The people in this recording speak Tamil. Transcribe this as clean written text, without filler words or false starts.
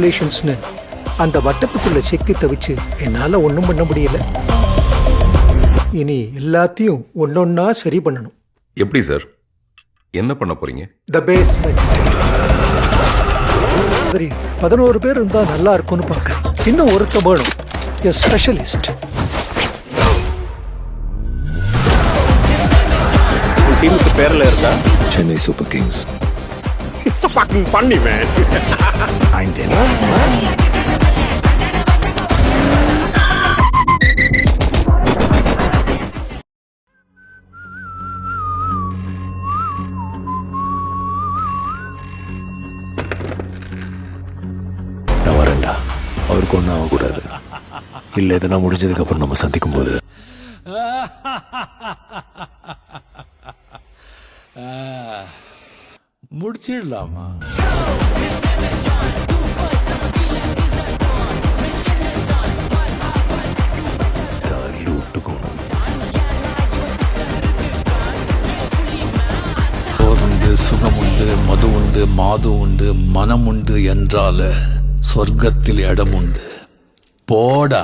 ரிலேஷன்ஸ்னு அந்த வட்டத்துக்குள்ள சிக்கி தவிச்சு என்னால ஒன்றும் பண்ண முடியல. இனி எல்லாத்தையும் ஒன்னொன்னா சரி பண்ணணும். எப்படி சார்? என்ன பண்ண போறீங்க? த பேஸ்மெண்ட். 11 பேர் இருந்தா நல்லா இருக்கும்னு பார்க்கறேன். இன்னும் ஒருத்த வேணும், எ ஸ்பெஷலிஸ்ட். டீமுக்கு பேர்ல இருக்கா? Chennai super Kings. It's so fucking funny, man. I'm there. நான் வரேன்டா. அவருக்கு ஒன்றும் ஆகக்கூடாது. இல்லை, இதெல்லாம் முடிஞ்சதுக்கு அப்புறம் நம்ம சந்திக்கும் போது முடிச்சிடலாமா? உண்டு, சுகம் உண்டு, மது உண்டு, மாது உண்டு, மனம் உண்டு என்றால சொர்க்கத்தில் இடம் உண்டு. போடா.